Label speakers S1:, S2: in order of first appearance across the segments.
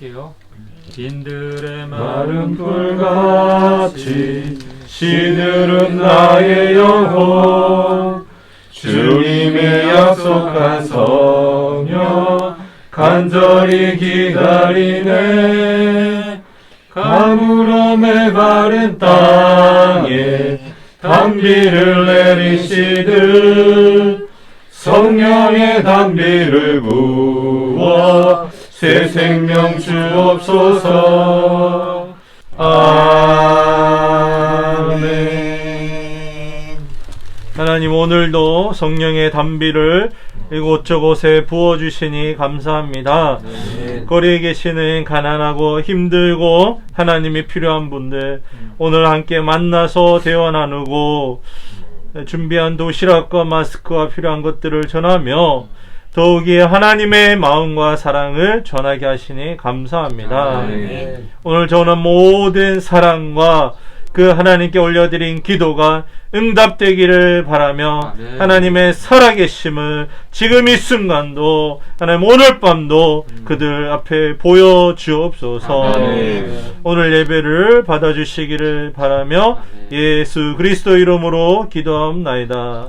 S1: 할게요. 빈들의
S2: 마른 불같이 시들은 나의 영혼 주님의 약속한 성령 간절히 기다리네. 가물어 메마른 땅에 단비를 내리시듯 성령의 단비를 부어 새 생명 주옵소서. 아멘.
S3: 하나님, 오늘도 성령의 단비를 이곳저곳에 부어주시니 감사합니다. 거리에 계시는 가난하고 힘들고 하나님이 필요한 분들 오늘 함께 만나서 대화 나누고 준비한 도시락과 마스크와 필요한 것들을 전하며 더욱이 하나님의 마음과 사랑을 전하게 하시니 감사합니다. 오늘 저는 모든 사랑과 그 하나님께 올려드린 기도가 응답되기를 바라며 하나님의 살아계심을 지금 이 순간도 하나님 오늘 밤도 그들 앞에 보여주옵소서. 오늘 예배를 받아주시기를 바라며 예수 그리스도 이름으로 기도하옵나이다.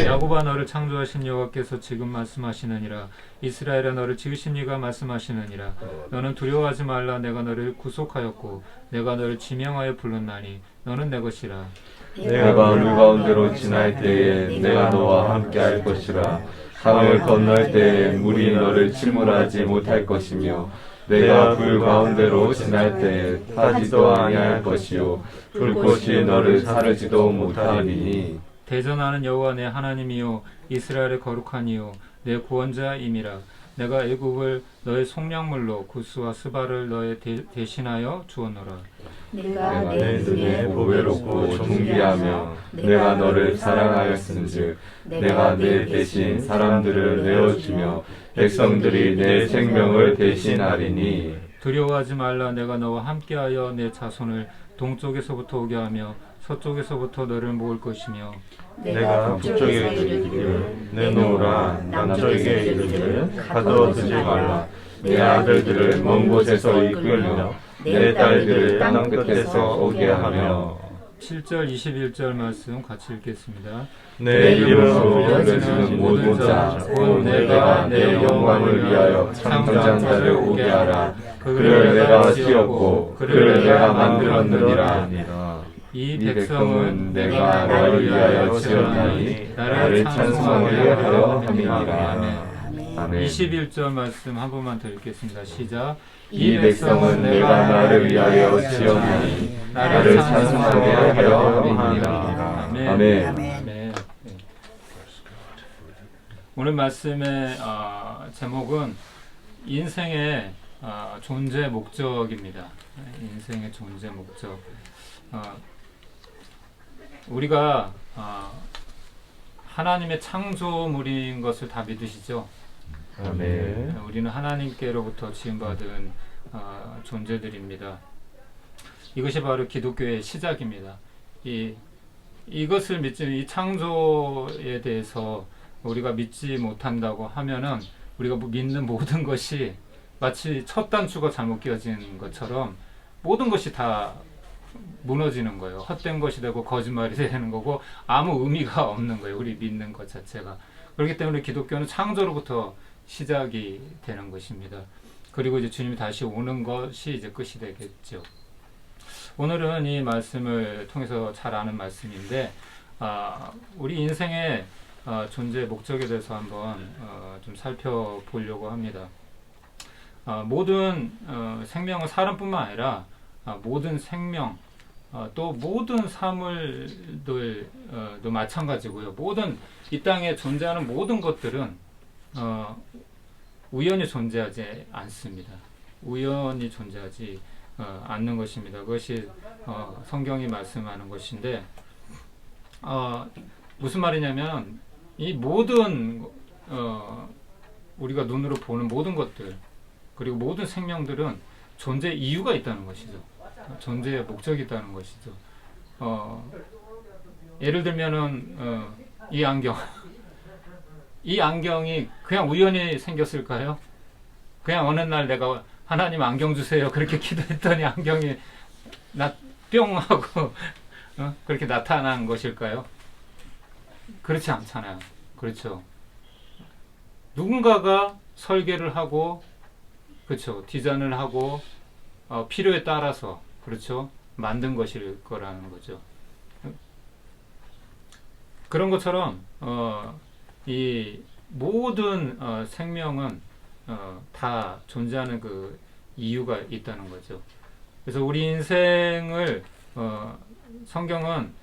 S1: 야곱아, 너를 창조하신 여호와께서 지금 말씀하시느니라. 이스라엘아, 너를 지으신 이가 말씀하시느니라. 너는 두려워하지 말라. 내가 너를 구속하였고 내가 너를 지명하여 불렀나니 너는 내 것이라.
S2: 내가 물 가운데로 지날 때에 내가 너와 함께 할 것이라. 강을 건널 때에 물이 너를 침몰하지 못할 것이며 내가 불 가운데로 지날 때에 타지도 아니할 것이요 불꽃이 너를 사르지도 못하리니.
S1: 대전하는 여호와 내 하나님이요 이스라엘의 거룩한 이요 내 구원자임이라. 내가 애굽을 너의 속량물로 구스와 스바를 너의 대신하여 주었노라.
S2: 내가 내 눈에 보배롭고 존귀하며 내가 너를 사랑하였은즉 내가 내 대신 사람들을 내어주며 백성들이 내 생명을 대신하리니.
S1: 두려워하지 말라. 내가 너와 함께하여 내 자손을 동쪽에서부터 오게 하며 서쪽에서부터 너를 모을 것이며
S2: 내가 북쪽에 이르기를 내놓으라. 남쪽에 이르기를 가둬두지 말라. 내 아들들을 먼 곳에서 이끌며 내 딸들을 땅 끝에서 오게 하며.
S1: 7절 21절 말씀 같이 읽겠습니다.
S2: 내 이름으로 불려지는 모든 자 곧 내가 내 영광을 위하여 창조한 자를 오게 하라. 그를 내가 지었고 그를 내가 만들었느니라.
S1: 이 백성은
S2: 내가 나를 위하여 지었나니 나를 찬송하게 하려 함이니라. 아멘.
S1: 21절 말씀 한 번만 더 읽겠습니다. 시작.
S2: 이 백성은 내가 나를 위하여 지었나니 나를 찬송하게 하려 함이니라.
S1: 아멘.
S2: 아멘.
S1: 아멘. 오늘 말씀의 제목은 인생의 존재 목적입니다. 인생의 존재 목적. 우리가 하나님의 창조물인 것을 다 믿으시죠?
S2: 아멘.
S1: 우리는 하나님께로부터 지음받은 존재들입니다. 이것이 바로 기독교의 시작입니다. 이것을 믿지, 이 창조에 대해서 우리가 믿지 못한다고 하면은 우리가 믿는 모든 것이 마치 첫 단추가 잘못 끼워진 것처럼 모든 것이 다 무너지는 거예요. 헛된 것이 되고 거짓말이 되는 거고 아무 의미가 없는 거예요. 우리 믿는 것 자체가. 그렇기 때문에 기독교는 창조로부터 시작이 되는 것입니다. 그리고 이제 주님이 다시 오는 것이 이제 끝이 되겠죠. 오늘은 이 말씀을 통해서 잘 아는 말씀인데 우리 인생의 존재 목적에 대해서 한번 좀 살펴보려고 합니다. 모든 생명은 사람뿐만 아니라 모든 생명 또 모든 사물들도 마찬가지고요. 모든 이 땅에 존재하는 모든 것들은 우연히 존재하지 않습니다. 우연히 존재하지 않는 것입니다. 그것이 성경이 말씀하는 것인데 무슨 말이냐면 이 모든 우리가 눈으로 보는 모든 것들 그리고 모든 생명들은 존재 이유가 있다는 것이죠. 존재의 목적이 있다는 것이죠. 예를 들면은 이 안경 이 안경이 그냥 우연히 생겼을까요? 그냥 어느 날 내가 하나님 안경 주세요. 그렇게 기도했더니 안경이 뿅 하고 그렇게 나타난 것일까요? 그렇지 않잖아요. 그렇죠. 누군가가 설계를 하고, 그렇죠. 디자인을 하고, 필요에 따라서, 그렇죠. 만든 것일 거라는 거죠. 그런 것처럼, 이 모든 생명은 다 존재하는 그 이유가 있다는 거죠. 그래서 우리 인생을 성경은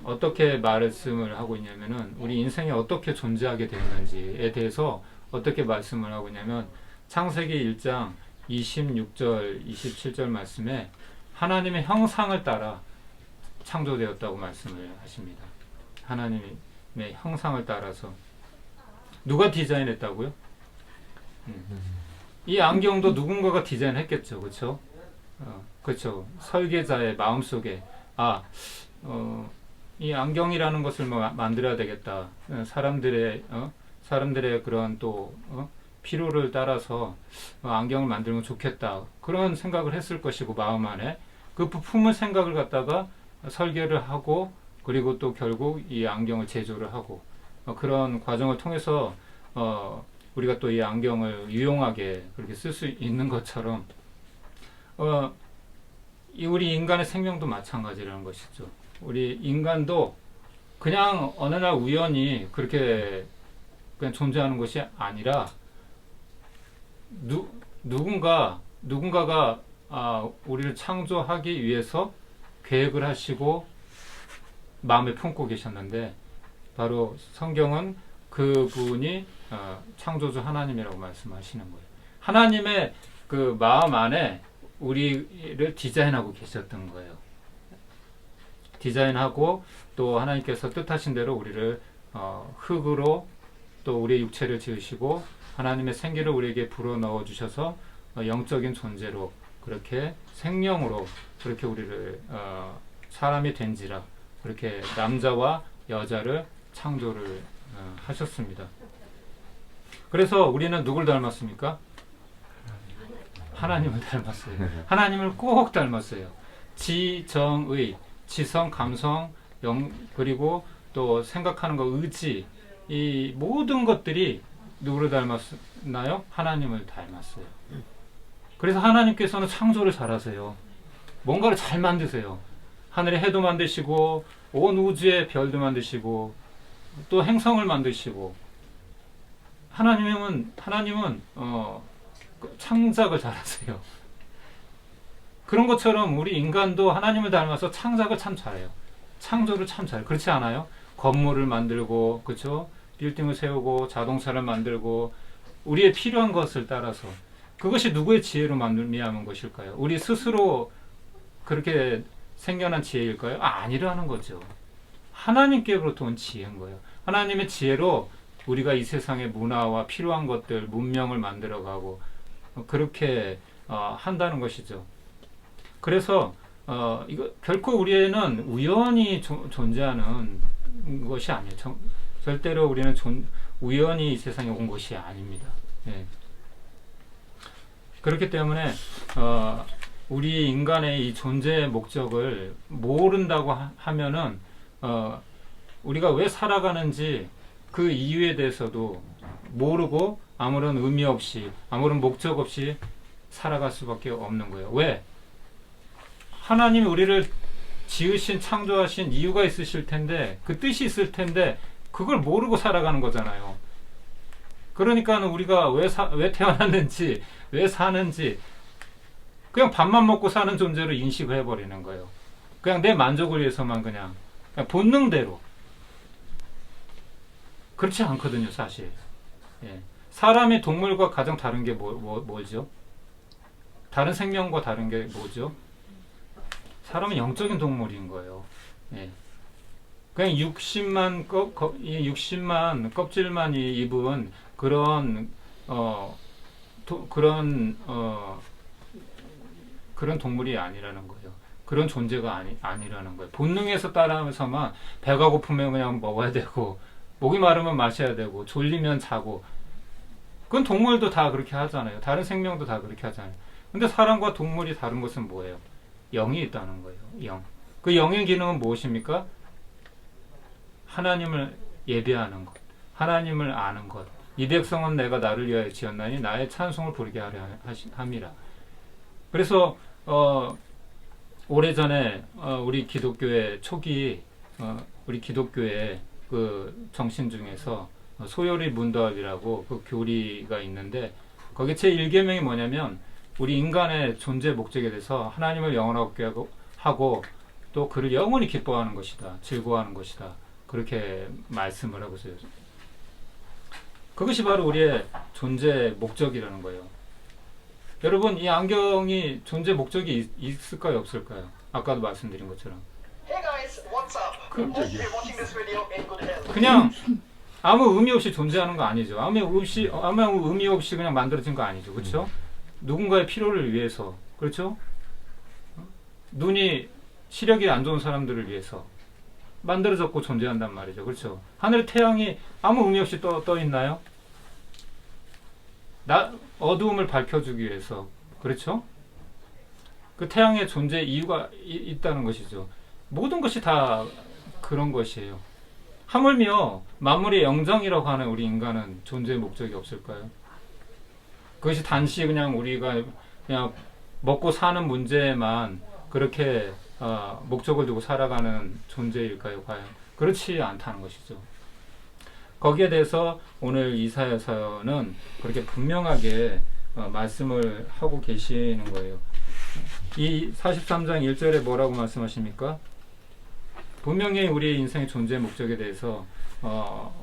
S1: 어떻게 말씀을 하고 있냐면은 우리 인생이 어떻게 존재하게 되는지에 대해서 어떻게 말씀을 하고 있냐면 창세기 1장 26절 27절 말씀에 하나님의 형상을 따라 창조되었다고 말씀을 하십니다. 하나님의 형상을 따라서 누가 디자인했다고요? 이 안경도 누군가가 디자인했겠죠, 그렇죠? 그렇죠. 설계자의 마음속에 이 안경이라는 것을 만들어야 되겠다. 사람들의 그런 또 필요를 따라서 안경을 만들면 좋겠다. 그런 생각을 했을 것이고 마음 안에 그 부품을 생각을 갖다가 설계를 하고 그리고 또 결국 이 안경을 제조를 하고 그런 과정을 통해서 우리가 또 이 안경을 유용하게 그렇게 쓸 수 있는 것처럼 우리 인간의 생명도 마찬가지라는 것이죠. 우리 인간도 그냥 어느 날 우연히 그렇게 그냥 존재하는 것이 아니라 누군가가 우리를 창조하기 위해서 계획을 하시고 마음에 품고 계셨는데 바로 성경은 그분이 창조주 하나님이라고 말씀하시는 거예요. 하나님의 그 마음 안에 우리를 디자인하고 계셨던 거예요. 디자인하고 또 하나님께서 뜻하신 대로 우리를 흙으로 또 우리의 육체를 지으시고 하나님의 생기를 우리에게 불어넣어 주셔서 영적인 존재로 그렇게 생명으로 그렇게 우리를 사람이 된지라 그렇게 남자와 여자를 창조를 하셨습니다. 그래서 우리는 누굴 닮았습니까? 하나님을 닮았어요. 하나님을 꼭 닮았어요. 지정의, 지성, 감성, 그리고 또 생각하는 거, 의지, 이 모든 것들이 누구를 닮았나요? 하나님을 닮았어요. 그래서 하나님께서는 창조를 잘하세요. 뭔가를 잘 만드세요. 하늘의 해도 만드시고 온 우주의 별도 만드시고 또 행성을 만드시고 하나님은 창작을 잘하세요. 그런 것처럼 우리 인간도 하나님을 닮아서 창작을 참 잘해요. 창조를 참 잘해요. 그렇지 않아요? 건물을 만들고 그렇죠? 빌딩을 세우고 자동차를 만들고 우리의 필요한 것을 따라서 그것이 누구의 지혜로 말미암은 것일까요? 우리 스스로 그렇게 생겨난 지혜일까요? 아니라는 거죠. 하나님께로부터 온 지혜인 거예요. 하나님의 지혜로 우리가 이 세상의 문화와 필요한 것들, 문명을 만들어가고 그렇게 한다는 것이죠. 그래서 이거 결코 우리는 우연히 존재하는 것이 아니에요. 절대로 우리는 우연히 이 세상에 온 것이 아닙니다. 예. 그렇기 때문에 우리 인간의 이 존재의 목적을 모른다고 하면은 우리가 왜 살아가는지 그 이유에 대해서도 모르고 아무런 의미 없이 아무런 목적 없이 살아갈 수밖에 없는 거예요. 왜? 하나님이 우리를 지으신 창조하신 이유가 있으실 텐데 그 뜻이 있을 텐데 그걸 모르고 살아가는 거잖아요. 그러니까 우리가 왜 태어났는지 왜 사는지 그냥 밥만 먹고 사는 존재로 인식을 해버리는 거예요. 그냥 내 만족을 위해서만 그냥 본능대로. 그렇지 않거든요, 사실. 예. 사람이 동물과 가장 다른 게 뭐죠? 다른 생명과 다른 게 뭐죠? 사람은 영적인 동물인 거예요. 예. 그냥 60만 껍질만 입은 그런 동물이 아니라는 거예요. 그런 존재가 아니라는 거예요. 본능에서 따라하면서만 배가 고프면 그냥 먹어야 되고 목이 마르면 마셔야 되고 졸리면 자고 그건 동물도 다 그렇게 하잖아요. 다른 생명도 다 그렇게 하잖아요. 근데 사람과 동물이 다른 것은 뭐예요? 영이 있다는 거예요. 영. 그 영의 기능은 무엇입니까? 하나님을 예배하는 것, 하나님을 아는 것. 이 백성은 내가 나를 위하여 지었나니 나의 찬송을 부르게 하려 함이라. 그래서 오래전에 우리 기독교의 초기 우리 기독교의 그 정신 중에서 소요리 문답이라고 그 교리가 있는데 거기 제 1계명이 뭐냐면 우리 인간의 존재 목적에 대해서 하나님을 영원하게 하고 또 그를 영원히 기뻐하는 것이다. 즐거워하는 것이다. 그렇게 말씀을 하고 있어요. 그것이 바로 우리의 존재 목적이라는 거예요. 여러분, 이 안경이 존재 목적이 있을까요? 없을까요? 아까도 말씀드린 것처럼.
S4: Hey guys, what's up? Hope you're watching this video in good health.
S1: 그냥 아무 의미 없이 존재하는 거 아니죠. 아무 의미 없이 그냥 만들어진 거 아니죠. 그렇죠? 누군가의 필요를 위해서. 그렇죠? 눈이 시력이 안 좋은 사람들을 위해서 만들어졌고 존재한단 말이죠. 그렇죠? 하늘에 태양이 아무 의미 없이 떠 있나요? 어두움을 밝혀주기 위해서. 그렇죠? 그 태양의 존재 이유가 있다는 것이죠. 모든 것이 다 그런 것이에요. 하물며 만물의 영장이라고 하는 우리 인간은 존재의 목적이 없을까요? 그것이 단지 그냥 우리가 그냥 먹고 사는 문제에만 그렇게 목적을 두고 살아가는 존재일까요? 과연 그렇지 않다는 것이죠. 거기에 대해서 오늘 이사야서는 그렇게 분명하게 말씀을 하고 계시는 거예요. 이 43장 1절에 뭐라고 말씀하십니까? 분명히 우리의 인생의 존재 목적에 대해서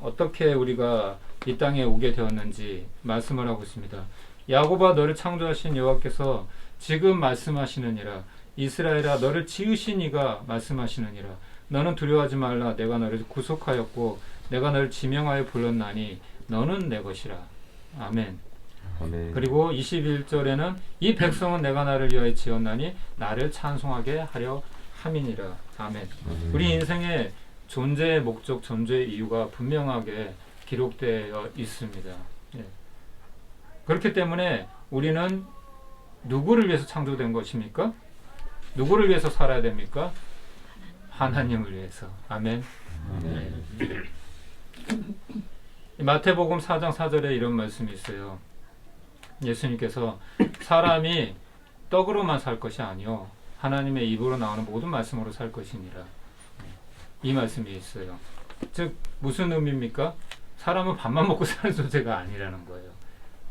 S1: 어떻게 우리가 이 땅에 오게 되었는지 말씀을 하고 있습니다. 야곱아 너를 창조하신 여호와께서 지금 말씀하시느니라. 이스라엘아 너를 지으신 이가 말씀하시느니라. 너는 두려워하지 말라. 내가 너를 구속하였고 내가 너를 지명하여 불렀나니 너는 내 것이라. 아멘.
S2: 아멘.
S1: 그리고 21절에는 이 백성은 내가 나를 위하여 지었나니 나를 찬송하게 하려 함이니라. 아멘. 우리 인생의 존재의 목적, 존재의 이유가 분명하게 기록되어 있습니다. 예. 그렇기 때문에 우리는 누구를 위해서 창조된 것입니까? 누구를 위해서 살아야 됩니까? 하나님을 위해서. 아멘. 예. 마태복음 4장 4절에 이런 말씀이 있어요. 예수님께서 사람이 떡으로만 살 것이 아니요 하나님의 입으로 나오는 모든 말씀으로 살 것이니라. 이 말씀이 있어요. 즉 무슨 의미입니까? 사람은 밥만 먹고 사는 존재가 아니라는 거예요.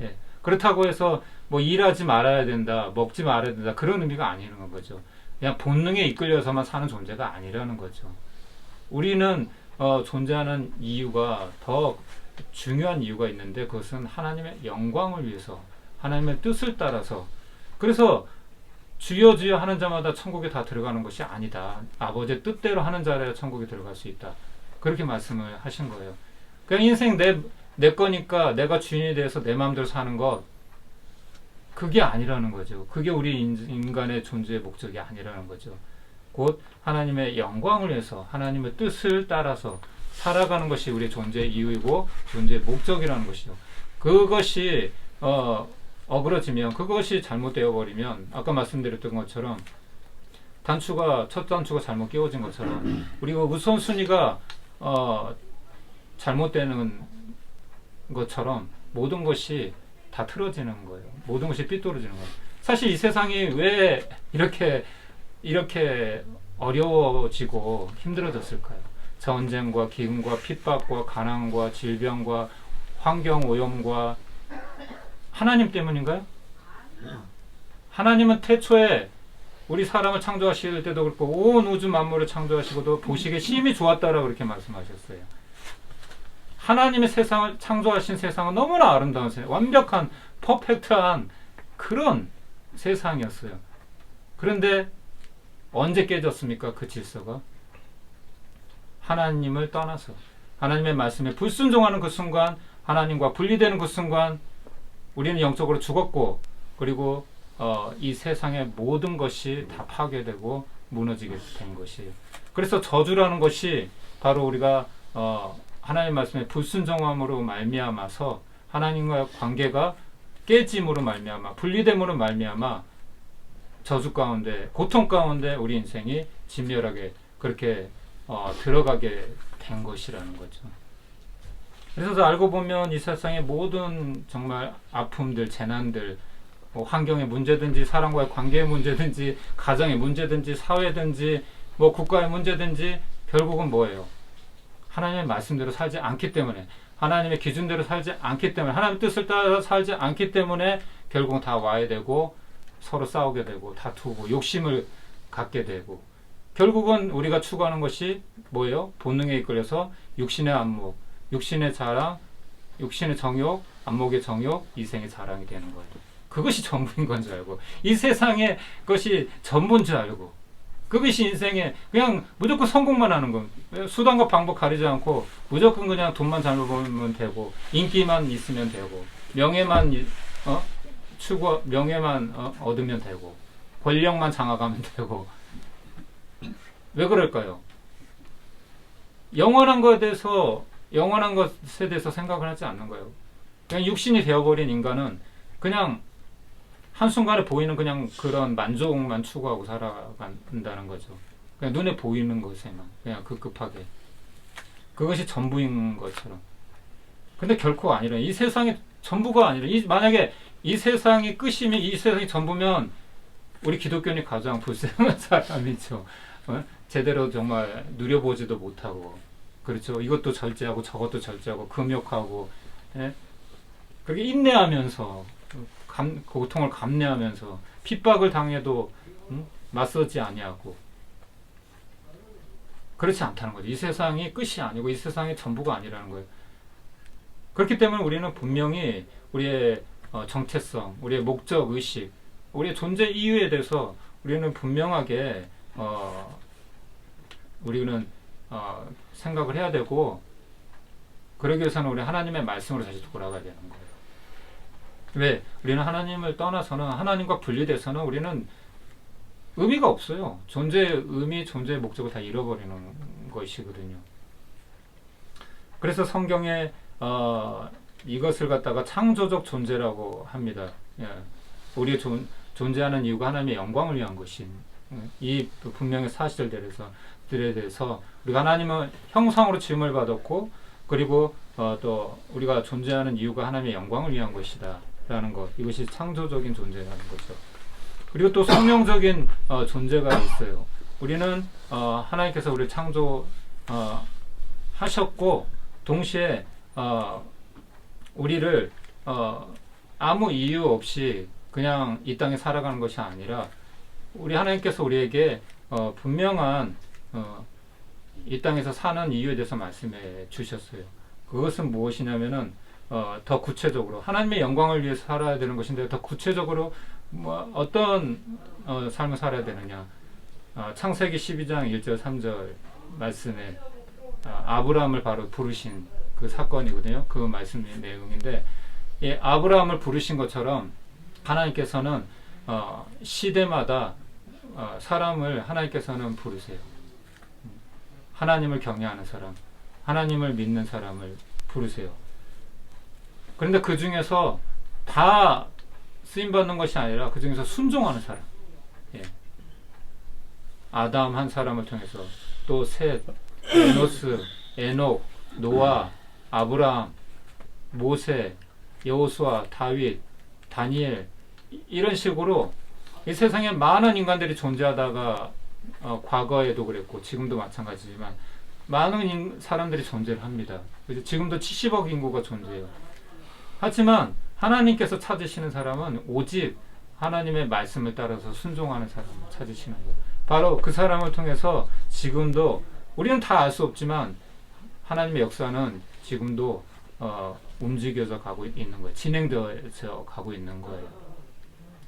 S1: 예. 그렇다고 해서 뭐 일하지 말아야 된다, 먹지 말아야 된다 그런 의미가 아니라는 거죠. 그냥 본능에 이끌려서만 사는 존재가 아니라는 거죠. 우리는 존재하는 이유가 더 중요한 이유가 있는데 그것은 하나님의 영광을 위해서 하나님의 뜻을 따라서. 그래서 주여 주여 하는 자마다 천국에 다 들어가는 것이 아니다. 아버지의 뜻대로 하는 자라야 천국에 들어갈 수 있다. 그렇게 말씀을 하신 거예요. 그냥 인생 내 거니까 내가 주인이 돼서 내 마음대로 사는 것 그게 아니라는 거죠. 그게 우리 인간의 존재의 목적이 아니라는 거죠. 곧 하나님의 영광을 위해서 하나님의 뜻을 따라서 살아가는 것이 우리의 존재의 이유이고 존재의 목적이라는 것이죠. 그것이 어그러지면 그것이 잘못되어 버리면 아까 말씀드렸던 것처럼 첫 단추가 잘못 끼워진 것처럼 우리가 우선순위가 잘못되는 것처럼 모든 것이 다 틀어지는 거예요. 모든 것이 삐뚤어지는 거예요. 사실 이 세상이 왜 이렇게 어려워지고 힘들어졌을까요? 전쟁과 기근과 핍박과 가난과 질병과 환경오염과 하나님 때문인가요? 하나님은 태초에 우리 사람을 창조하실 때도 그렇고 온 우주 만물을 창조하시고도 보시기에 심히 좋았다라고 그렇게 말씀하셨어요. 하나님의 세상을 창조하신 세상은 너무나 아름다운 세상, 완벽한 퍼펙트한 그런 세상이었어요. 그런데 언제 깨졌습니까? 그 질서가 하나님을 떠나서 하나님의 말씀에 불순종하는 그 순간, 하나님과 분리되는 그 순간 우리는 영적으로 죽었고 그리고 이 세상의 모든 것이 다 파괴되고 무너지게 된 것이에요. 그래서 저주라는 것이 바로 우리가 하나님의 말씀에 불순종함으로 말미암아서 하나님과의 관계가 깨짐으로 말미암아 분리됨으로 말미암아 저주 가운데 고통 가운데 우리 인생이 진멸하게 그렇게 들어가게 된 것이라는 거죠. 그래서 알고 보면 이 세상의 모든 정말 아픔들, 재난들, 뭐 환경의 문제든지 사람과의 관계의 문제든지 가정의 문제든지 사회든지 뭐 국가의 문제든지 결국은 뭐예요? 하나님의 말씀대로 살지 않기 때문에 하나님의 기준대로 살지 않기 때문에 하나님의 뜻을 따라 살지 않기 때문에 결국은 다 와야 되고 서로 싸우게 되고 다투고 욕심을 갖게 되고 결국은 우리가 추구하는 것이 뭐예요? 본능에 이끌려서 육신의 안목, 육신의 자랑, 육신의 정욕, 안목의 정욕, 이생의 자랑이 되는 거예요. 그것이 전부인 건 줄 알고 이 세상의 것이 전부인 줄 알고 그것이 인생에 그냥 무조건 성공만 하는 거 수단과 방법 가리지 않고 무조건 그냥 돈만 잘 벌면 되고 인기만 있으면 되고 명예만 명예만 얻으면 되고 권력만 장악하면 되고 왜 그럴까요? 영원한 것에 대해서 생각을 하지 않는 거예요. 그냥 육신이 되어버린 인간은 그냥 한순간에 보이는 그냥 그런 만족만 추구하고 살아간다는 거죠. 그냥 눈에 보이는 것에만 그냥 급급하게 그것이 전부인 것처럼. 근데 결코 아니라 이 세상이 전부가 아니라 만약에 이 세상이 끝이면 이 세상이 전부면 우리 기독교인이 가장 불쌍한 사람이죠. 제대로 정말 누려보지도 못하고 그렇죠. 이것도 절제하고 저것도 절제하고 금욕하고 그렇게 인내하면서 고통을 감내하면서 핍박을 당해도 맞서지 아니하고 그렇지 않다는 거죠. 이 세상이 끝이 아니고 이 세상이 전부가 아니라는 거예요. 그렇기 때문에 우리는 분명히 우리의 정체성, 우리의 목적 의식, 우리의 존재 이유에 대해서 우리는 분명하게 우리는 생각을 해야 되고 그러기 위해서는 우리 하나님의 말씀으로 다시 돌아가야 되는 거예요. 왜? 우리는 하나님을 떠나서는 하나님과 분리돼서는 우리는 의미가 없어요. 존재의 의미, 존재의 목적을 다 잃어버리는 것이거든요. 그래서 성경에 이것을 갖다가 창조적 존재라고 합니다. 예. 우리의 존재하는 이유가 하나님의 영광을 위한 것인 이 분명히 사실들에 대해서 우리가 하나님의 형상으로 지음을 받았고 그리고 또 우리가 존재하는 이유가 하나님의 영광을 위한 것이다 라는 것, 이것이 창조적인 존재라는 거죠. 그리고 또 성령적인 존재가 있어요. 우리는 하나님께서 우리를 창조하셨고 동시에 우리를 아무 이유 없이 그냥 이 땅에 살아가는 것이 아니라 우리 하나님께서 우리에게 분명한 이 땅에서 사는 이유에 대해서 말씀해 주셨어요. 그것은 무엇이냐면은 더 구체적으로 하나님의 영광을 위해서 살아야 되는 것인데 더 구체적으로 어떤 삶을 살아야 되느냐. 창세기 12장 1절 3절 말씀에 아브라함을 바로 부르신 그 사건이거든요. 그 말씀의 내용인데 이 아브라함을 부르신 것처럼 하나님께서는 시대마다 사람을 하나님께서는 부르세요. 하나님을 경외하는 사람, 하나님을 믿는 사람을 부르세요. 그런데 그 중에서 다 쓰임받는 것이 아니라 그 중에서 순종하는 사람, 아담 한 사람을 통해서 또 셋, 에노스, 에녹, 노아, 아브라함, 모세, 여호수아, 다윗, 다니엘 이런 식으로 이 세상에 많은 인간들이 존재하다가 과거에도 그랬고 지금도 마찬가지지만 많은 사람들이 존재를 합니다. 지금도 70억 인구가 존재해요. 하지만 하나님께서 찾으시는 사람은 오직 하나님의 말씀을 따라서 순종하는 사람을 찾으시는 거예요. 바로 그 사람을 통해서 지금도 우리는 다 알 수 없지만 하나님의 역사는 지금도 움직여져 가고 있는 거예요. 진행되어져 가고 있는 거예요.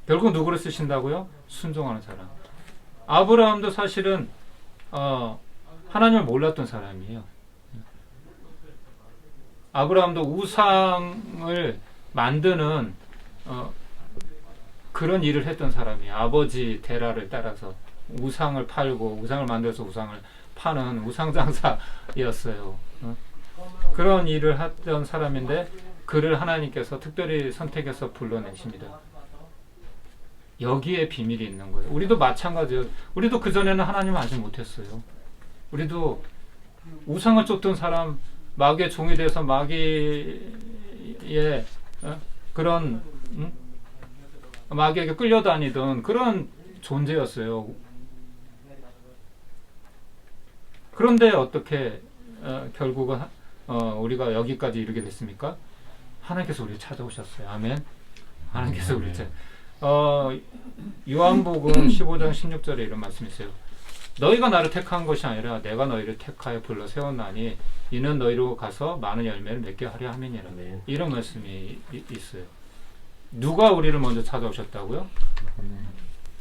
S1: 결국 누구를 쓰신다고요? 순종하는 사람. 아브라함도 사실은 하나님을 몰랐던 사람이에요. 아브라함도 우상을 만드는 그런 일을 했던 사람이에요. 아버지 데라를 따라서 우상을 팔고 우상을 만들어서 우상을 파는 우상장사였어요. 그런 일을 했던 사람인데 그를 하나님께서 특별히 선택해서 불러내십니다. 여기에 비밀이 있는 거예요. 우리도 마찬가지예요. 우리도 그전에는 하나님을 알지 못했어요. 우리도 우상을 쫓던 사람, 마귀의 종이 돼서 마귀의 그런 마귀에게 끌려다니던 그런 존재였어요. 그런데 어떻게 결국은 우리가 여기까지 이르게 됐습니까? 하나님께서 우리를 찾아오셨어요. 아멘. 하나님께서 우리를 요한복음 15장 16절에 이런 말씀이 있어요. 너희가 나를 택한 것이 아니라 내가 너희를 택하여 불러 세웠나니 이는 너희로 가서 많은 열매를 맺게 하려 함이니라. 이런 말씀이 있어요. 누가 우리를 먼저 찾아오셨다고요?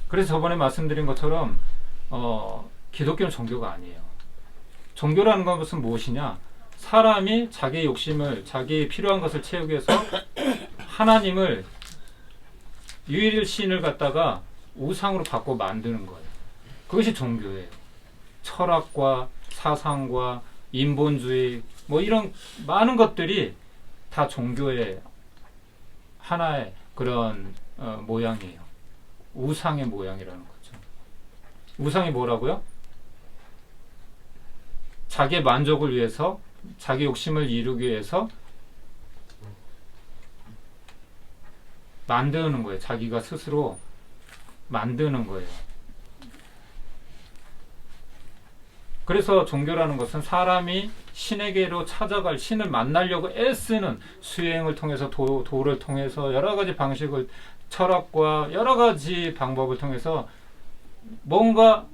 S1: 그래서 저번에 말씀드린 것처럼 기독교는 종교가 아니에요. 종교라는 것은 무엇이냐? 사람이 자기 욕심을, 자기 필요한 것을 채우기 위해서 하나님을, 유일신을 갖다가 우상으로 바꿔 만드는 거예요. 그것이 종교예요. 철학과 사상과 인본주의 뭐 이런 많은 것들이 다 종교의 하나의 그런 모양이에요. 우상의 모양이라는 거죠. 우상이 뭐라고요? 자기의 만족을 위해서, 자기 욕심을 이루기 위해서 만드는 거예요. 자기가 스스로 만드는 거예요. 그래서 종교라는 것은 사람이 신에게로 찾아갈, 신을 만나려고 애쓰는 수행을 통해서, 도를 통해서 여러 가지 방식을, 철학과 여러 가지 방법을 통해서 뭔가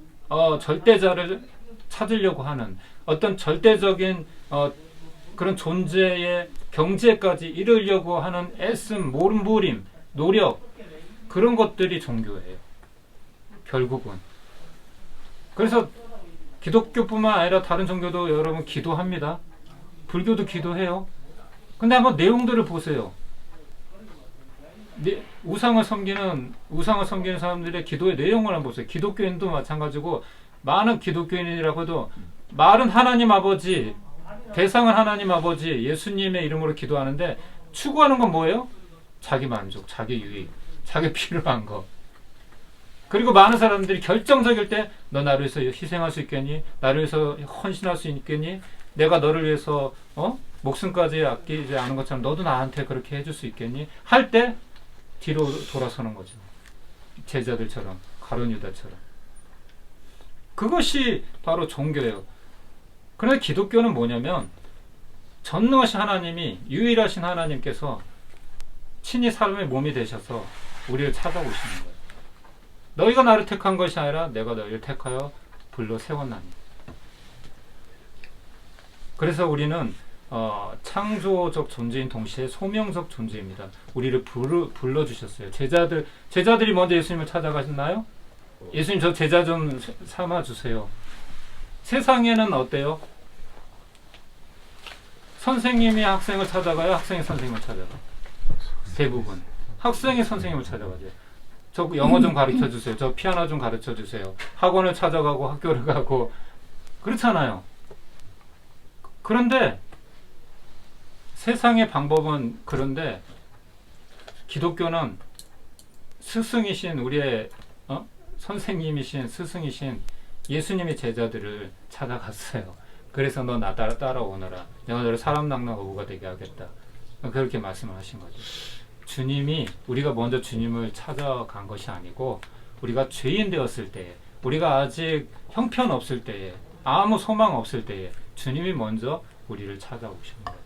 S1: 절대자를 찾으려고 하는 어떤 절대적인 그런 존재의 경지에까지 이르려고 하는 애씀, 몸부림, 노력, 그런 것들이 종교예요. 결국은. 그래서 기독교뿐만 아니라 다른 종교도 여러분 기도합니다. 불교도 기도해요. 근데 한번 내용들을 보세요. 우상을 섬기는 사람들의 기도의 내용을 한번 보세요. 기독교인도 마찬가지고, 많은 기독교인이라고 해도 말은 하나님 아버지, 대상은 하나님 아버지, 예수님의 이름으로 기도하는데 추구하는 건 뭐예요? 자기 만족, 자기 유익, 자기 필요한 거. 그리고 많은 사람들이 결정적일 때 너 나를 위해서 희생할 수 있겠니? 나를 위해서 헌신할 수 있겠니? 내가 너를 위해서 목숨까지 아끼지 않은 것처럼 너도 나한테 그렇게 해줄 수 있겠니? 할 때 뒤로 돌아서는 거죠. 제자들처럼, 가룟 유다처럼. 그것이 바로 종교예요. 그런데 기독교는 뭐냐면 전능하신 하나님이, 유일하신 하나님께서 친히 사람의 몸이 되셔서 우리를 찾아오시는 거예요. 너희가 나를 택한 것이 아니라 내가 너희를 택하여 불러 세웠나니. 그래서 우리는 창조적 존재인 동시에 소명적 존재입니다. 우리를 불러주셨어요. 제자들이 먼저 예수님을 찾아가셨나요? 예수님, 저 제자 좀 삼아주세요. 세상에는 어때요? 선생님이 학생을 찾아가요? 학생이 선생님을 찾아가요? 대부분 학생이 선생님을 찾아가죠. 저 영어 좀 가르쳐 주세요. 저 피아노 좀 가르쳐 주세요. 학원을 찾아가고 학교를 가고 그렇잖아요. 그런데 세상의 방법은 그런데 기독교는 스승이신, 우리의 선생님이신, 스승이신 예수님이 제자들을 찾아갔어요. 그래서 너 나 따라오너라. 내가 너를 사람 낚는 어부가 되게 하겠다. 그렇게 말씀을 하신 거죠. 주님이, 우리가 먼저 주님을 찾아간 것이 아니고 우리가 죄인 되었을 때에, 우리가 아직 형편없을 때에, 아무 소망 없을 때에 주님이 먼저 우리를 찾아오신 거예요.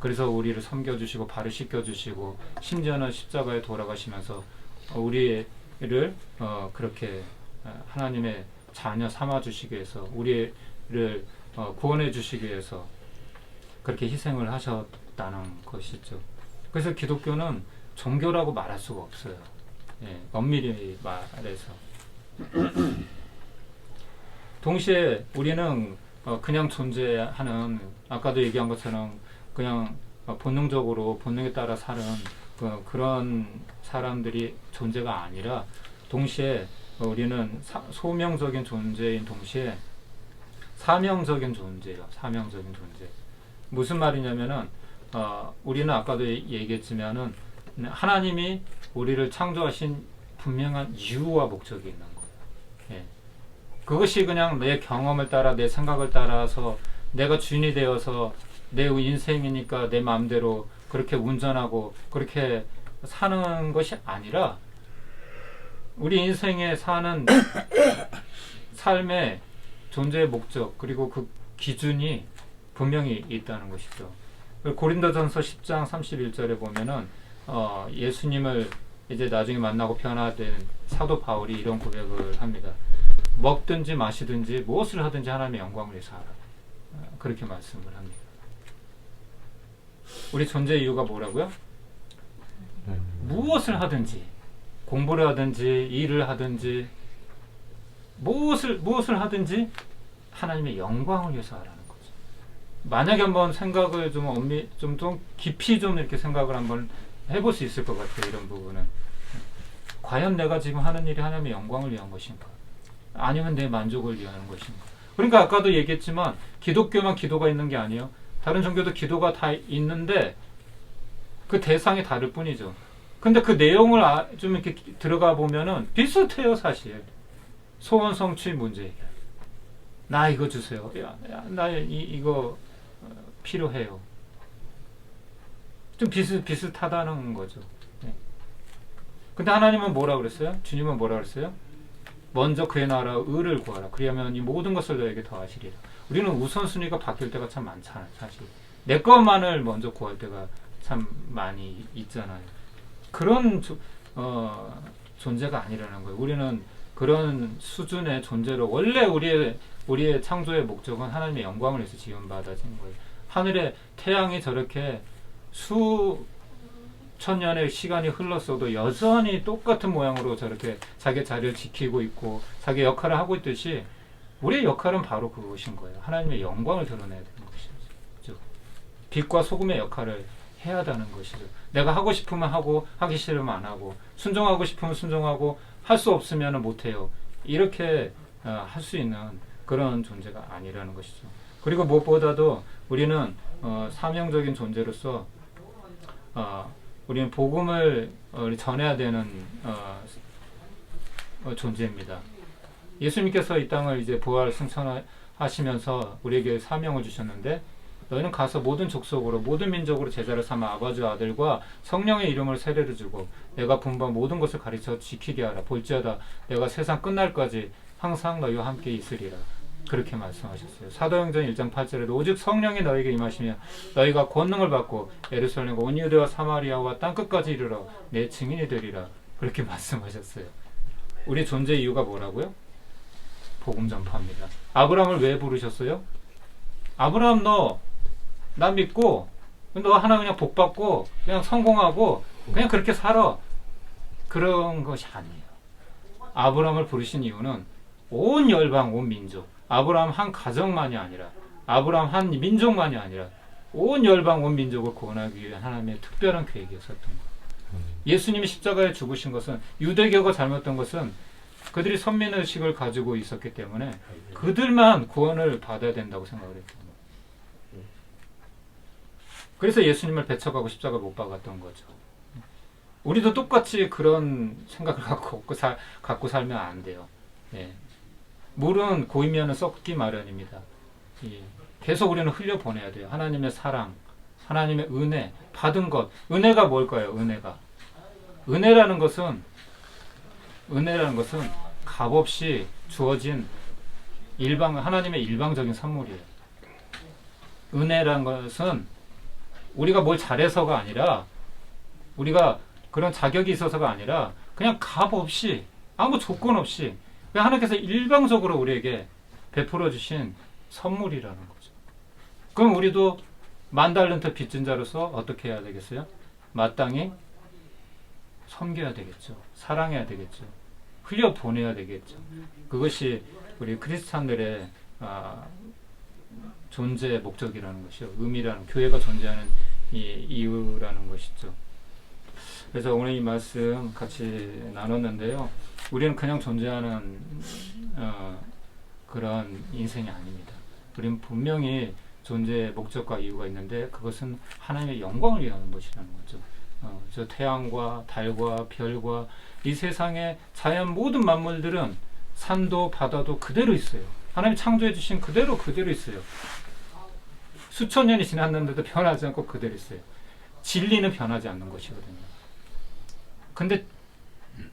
S1: 그래서 우리를 섬겨주시고 발을 씻겨주시고 심지어는 십자가에 돌아가시면서 우리를 그렇게 하나님의 자녀 삼아주시기 위해서, 우리를 구원해 주시기 위해서 그렇게 희생을 하셨다는 것이죠. 그래서 기독교는 종교라고 말할 수가 없어요. 예, 엄밀히 말해서. 동시에 우리는 그냥 존재하는, 아까도 얘기한 것처럼 그냥 본능적으로 본능에 따라 사는 그런 사람들이 존재가 아니라, 동시에 우리는 소명적인 존재인 동시에 사명적인 존재예요. 사명적인 존재. 무슨 말이냐면은 우리는 아까도 얘기했지만은 하나님이 우리를 창조하신 분명한 이유와 목적이 있는 거예요. 예. 그것이 그냥 내 경험을 따라 내 생각을 따라서 내가 주인이 되어서 내 인생이니까 내 마음대로 그렇게 운전하고 그렇게 사는 것이 아니라 우리 인생에 사는 삶의 존재의 목적 그리고 그 기준이 분명히 있다는 것이죠. 고린도전서 10장 31절에 보면은 예수님을 이제 나중에 만나고 변화된 사도 바울이 이런 고백을 합니다. 먹든지 마시든지 무엇을 하든지 하나님의 영광을 위해서 하라. 그렇게 말씀을 합니다. 우리 존재의 이유가 뭐라고요? 무엇을 하든지 공부를 하든지 일을 하든지 무엇을 하든지 하나님의 영광을 위해서 하라는 거죠. 만약에 한번 생각을 좀 깊이 좀 이렇게 생각을 한번 해볼 수 있을 것 같아요. 이런 부분은 과연 내가 지금 하는 일이 하나님의 영광을 위한 것인가? 아니면 내 만족을 위한 것인가? 그러니까 아까도 얘기했지만 기독교만 기도가 있는 게 아니에요. 다른 종교도 기도가 다 있는데 그 대상이 다를 뿐이죠. 근데 그 내용을 좀 이렇게 들어가 보면은 비슷해요, 사실. 소원 성취 문제 해결. 나 이거 주세요. 나 이거 필요해요. 좀 비슷하다는 거죠. 네. 근데 하나님은 뭐라 그랬어요? 주님은 뭐라 그랬어요? 먼저 그의 나라 의를 구하라. 그리하면 이 모든 것을 너에게 더하시리라. 우리는 우선순위가 바뀔 때가 참 많잖아요, 사실. 내 것만을 먼저 구할 때가 참 많이 있잖아요. 그런 존재가 아니라는 거예요. 우리는 그런 수준의 존재로 원래 우리의 창조의 목적은 하나님의 영광을 위해서 지원받아진 거예요. 하늘에 태양이 저렇게 수천 년의 시간이 흘렀어도 여전히 똑같은 모양으로 저렇게 자기 자리를 지키고 있고 자기 역할을 하고 있듯이 우리의 역할은 바로 그것인 거예요. 하나님의 영광을 드러내야 되는 것이죠. 빛과 소금의 역할을 해야 한다는 것이죠. 내가 하고 싶으면 하고 하기 싫으면 안 하고 순종하고 싶으면 순종하고 할 수 없으면 못해요. 이렇게 할 수 있는 그런 존재가 아니라는 것이죠. 그리고 무엇보다도 우리는 사명적인 존재로서 우리는 복음을 전해야 되는 존재입니다. 예수님께서 이 땅을 이제 부활 승천하시면서 우리에게 사명을 주셨는데 너희는 가서 모든 족속으로 모든 민족으로 제자를 삼아 아버지와 아들과 성령의 이름으로 세례를 주고 내가 분부한 모든 것을 가르쳐 지키게 하라. 볼지어다 내가 세상 끝날까지 항상 너희와 함께 있으리라. 그렇게 말씀하셨어요. 사도행전 1장 8절에도 오직 성령이 너희에게 임하시면 너희가 권능을 받고 예루살렘과 온 유대와 사마리아와 땅끝까지 이르러 내 증인이 되리라. 그렇게 말씀하셨어요. 우리 존재의 이유가 뭐라고요? 복음 전파입니다. 아브라함을 왜 부르셨어요? 아브라함 나 믿고 너 하나 그냥 복 받고 그냥 성공하고 그냥 그렇게 살아. 그런 것이 아니에요. 아브라함을 부르신 이유는 온 열방, 온 민족, 아브라함 한 가정만이 아니라 아브라함 한 민족만이 아니라 온 열방, 온 민족을 구원하기 위한 하나님의 특별한 계획이었었던 거예요. 예수님이 십자가에 죽으신 것은 유대교가 잘못된 것은 그들이 선민의식을 가지고 있었기 때문에 그들만 구원을 받아야 된다고 생각을 했던 거예요. 그래서 예수님을 배척하고 십자가 못 박았던 거죠. 우리도 똑같이 그런 생각을 갖고 살면 안 돼요. 예. 물은 고이면은 썩기 마련입니다. 예. 계속 우리는 흘려보내야 돼요. 하나님의 사랑, 하나님의 은혜, 받은 것. 은혜가 뭘까요? 은혜라는 것은 값없이 주어진 하나님의 일방적인 선물이에요. 은혜라는 것은 우리가 뭘 잘해서가 아니라 우리가 그런 자격이 있어서가 아니라 그냥 값없이 아무 조건 없이 그냥 하나님께서 일방적으로 우리에게 베풀어 주신 선물이라는 거죠. 그럼 우리도 10,000달란트 빚진 자로서 어떻게 해야 되겠어요? 마땅히 섬겨야 되겠죠. 사랑해야 되겠죠. 흘려보내야 되겠죠. 그것이 우리 크리스찬들의 존재의 목적이라는 것이요. 의미라는, 교회가 존재하는 이 이유라는 것이죠. 그래서 오늘 이 말씀 같이 나눴는데요. 우리는 그냥 존재하는 그런 인생이 아닙니다. 우리는 분명히 존재의 목적과 이유가 있는데 그것은 하나님의 영광을 위하는 것이라는 거죠. 저 태양과 달과 별과 이 세상의 자연 모든 만물들은 산도 바다도 그대로 있어요. 하나님 창조해 주신 그대로 있어요. 수천 년이 지났는데도 변하지 않고 그대로 있어요. 진리는 변하지 않는 것이거든요. 근데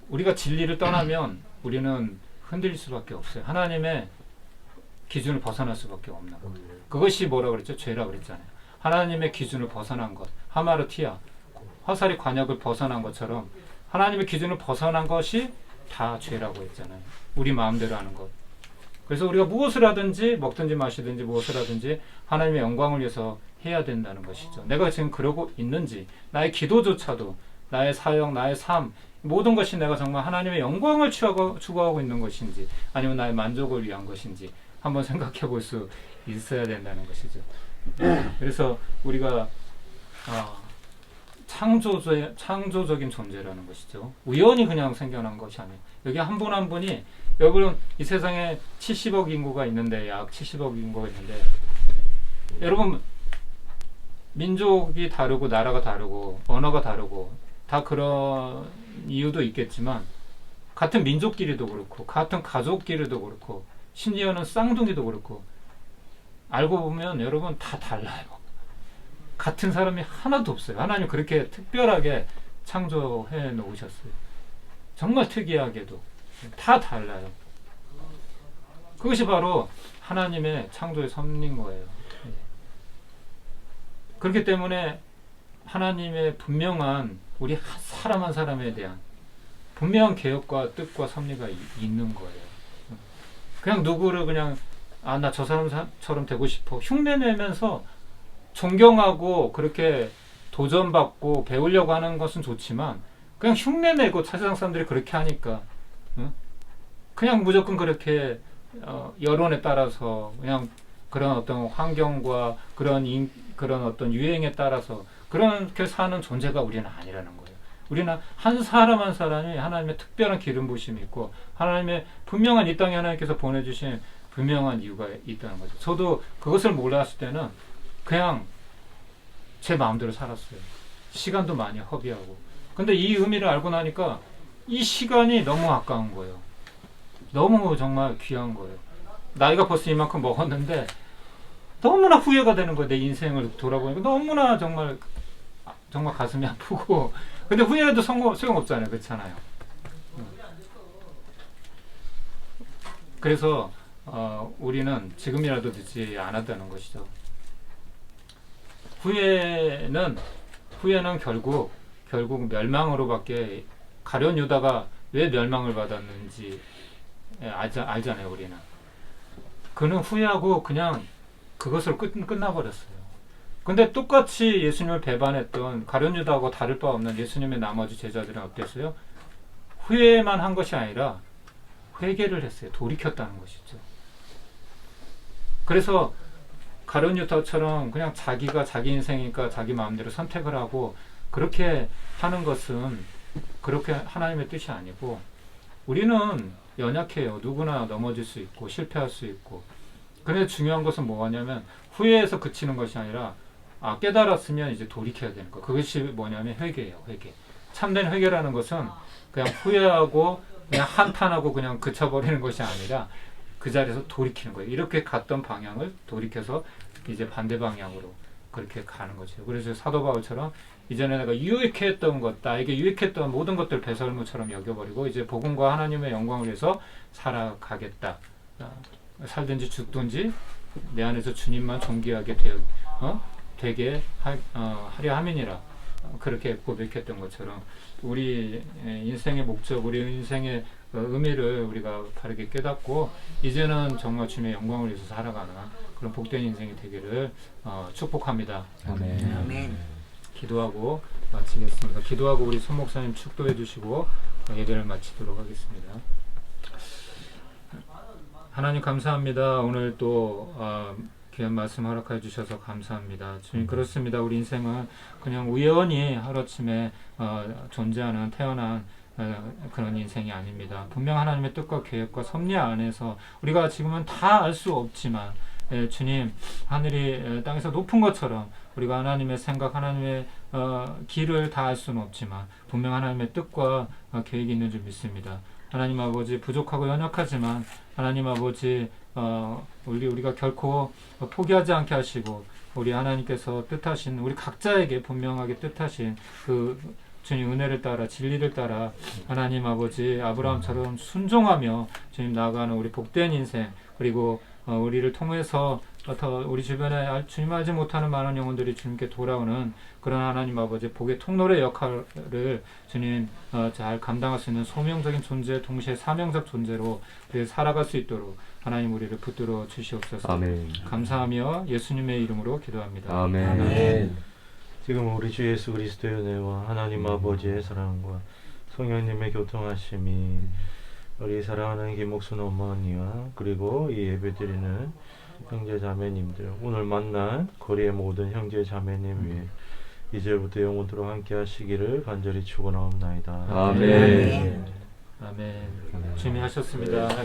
S1: 우리가 진리를 떠나면 우리는 흔들릴 수밖에 없어요. 하나님의 기준을 벗어날 수밖에 없는 것. 그것이 뭐라 그랬죠? 죄라 그랬잖아요. 하나님의 기준을 벗어난 것. 하마르티아, 화살이 관역을 벗어난 것처럼 하나님의 기준을 벗어난 것이 다 죄라고 했잖아요. 우리 마음대로 하는 것. 그래서 우리가 무엇을 하든지 먹든지 마시든지 무엇을 하든지 하나님의 영광을 위해서 해야 된다는 것이죠. 내가 지금 그러고 있는지, 나의 기도조차도, 나의 사역, 나의 삶, 모든 것이 내가 정말 하나님의 영광을 추구하고 있는 것인지 아니면 나의 만족을 위한 것인지 한번 생각해 볼 수 있어야 된다는 것이죠. 그래서 우리가 창조적인 존재라는 것이죠. 우연히 그냥 생겨난 것이 아니에요. 여기 한 분 한 분이, 여러분 이 세상에 70억 인구가 있는데, 약 70억 인구가 있는데, 여러분 민족이 다르고 나라가 다르고 언어가 다르고 다 그런 이유도 있겠지만 같은 민족끼리도 그렇고 같은 가족끼리도 그렇고 심지어는 쌍둥이도 그렇고 알고 보면 여러분 다 달라요. 같은 사람이 하나도 없어요. 하나님 그렇게 특별하게 창조해 놓으셨어요. 정말 특이하게도 다 달라요. 그것이 바로 하나님의 창조의 섭리인 거예요. 그렇기 때문에 하나님의 분명한 우리 사람 한 사람에 대한 분명한 계획과 뜻과 섭리가 있는 거예요. 그냥 누구를 그냥 나 저 사람처럼 되고 싶어 흉내내면서 존경하고 그렇게 도전받고 배우려고 하는 것은 좋지만, 그냥 흉내내고 세상 사람들이 그렇게 하니까 그냥 무조건 그렇게 여론에 따라서 그냥 그런 어떤 환경과 그런 어떤 유행에 따라서 그렇게 사는 존재가 우리는 아니라는 거예요. 우리는 한 사람 한 사람이 하나님의 특별한 기름 부심이 있고 하나님의 분명한 이 땅에 하나님께서 보내주신 분명한 이유가 있다는 거죠. 저도 그것을 몰랐을 때는 그냥 제 마음대로 살았어요. 시간도 많이 허비하고. 근데 이 의미를 알고 나니까 이 시간이 너무 아까운 거예요. 너무 정말 귀한 거예요. 나이가 벌써 이만큼 먹었는데 너무나 후회가 되는 거예요. 내 인생을 돌아보니까 너무나 정말 가슴이 아프고. 근데 후회해도 소용없잖아요. 그렇잖아요. 그래서 우리는 지금이라도 늦지 않았다는 것이죠. 후회는 결국 멸망으로밖에, 가룟 유다가 왜 멸망을 받았는지 알잖아요. 우리는 그는 후회하고 그냥 그것을 끝나버렸어요. 근데 똑같이 예수님을 배반했던 가룟 유다하고 다를 바 없는 예수님의 나머지 제자들은 어땠어요? 후회만 한 것이 아니라 회개를 했어요. 돌이켰다는 것이죠. 그래서 가룟 유다처럼 그냥 자기가 자기 인생이니까 자기 마음대로 선택을 하고 그렇게 하는 것은 그렇게 하나님의 뜻이 아니고, 우리는 연약해요. 누구나 넘어질 수 있고 실패할 수 있고. 그런데 중요한 것은 뭐냐면 후회해서 그치는 것이 아니라 깨달았으면 이제 돌이켜야 되는 거. 그것이 뭐냐면 회개예요. 회개. 참된 회개라는 것은 그냥 후회하고 그냥 한탄하고 그냥 그쳐버리는 것이 아니라 그 자리에서 돌이키는 거예요. 이렇게 갔던 방향을 돌이켜서 이제 반대 방향으로 그렇게 가는 거죠. 그래서 사도 바울처럼 이전에 내가 유익했던 것, 나에게 유익했던 모든 것들 배설물처럼 여겨버리고 이제 복음과 하나님의 영광을 위해서 살아가겠다. 살든지 죽든지 내 안에서 주님만 존귀하게 되게 하려 함이니라. 그렇게 고백했던 것처럼 우리 인생의 목적, 우리 인생의 의미를 우리가 바르게 깨닫고 이제는 정말 주님의 영광을 위해서 살아가는 그런 복된 인생이 되기를 축복합니다.
S2: 아멘.
S1: 기도하고 마치겠습니다. 기도하고 우리 손 목사님 축도해 주시고 예배를 마치도록 하겠습니다. 하나님 감사합니다. 오늘 또 귀한 말씀 허락해 주셔서 감사합니다. 주님, 그렇습니다. 우리 인생은 그냥 우연히 하루아침에 존재하는, 태어난 그런 인생이 아닙니다. 분명 하나님의 뜻과 계획과 섭리 안에서 우리가 지금은 다 알 수 없지만 주님 하늘이 땅에서 높은 것처럼 우리가 하나님의 생각, 하나님의 길을 다 알 수는 없지만 분명 하나님의 뜻과 계획이 있는 줄 믿습니다. 하나님 아버지 부족하고 연약하지만 하나님 아버지 우리가 결코 포기하지 않게 하시고 우리 하나님께서 뜻하신 우리 각자에게 분명하게 뜻하신 그 주님 은혜를 따라 진리를 따라 하나님 아버지 아브라함처럼 순종하며 주님 나아가는 우리 복된 인생 그리고 우리를 통해서 우리 주변에 주님 알지 못하는 많은 영혼들이 주님께 돌아오는 그런 하나님 아버지 복의 통로의 역할을 주님 잘 감당할 수 있는 소명적인 존재 동시에 사명적 존재로 우리 살아갈 수 있도록 하나님 우리를 붙들어 주시옵소서.
S2: 아멘.
S1: 감사하며 예수님의 이름으로 기도합니다.
S2: 아멘.
S3: 지금 우리 주 예수 그리스도의 은혜와 하나님 아버지의 사랑과 성령님의 교통하심이 우리 사랑하는 김목순 어머니와 그리고 이 예배드리는 형제 자매님들 오늘 만난 거리의 모든 형제 자매님 위해 이제부터 영원토록 함께 하시기를 간절히 축원하옵나이다.
S2: 아멘.
S1: 아멘. 주님이 하셨습니다.
S2: 아,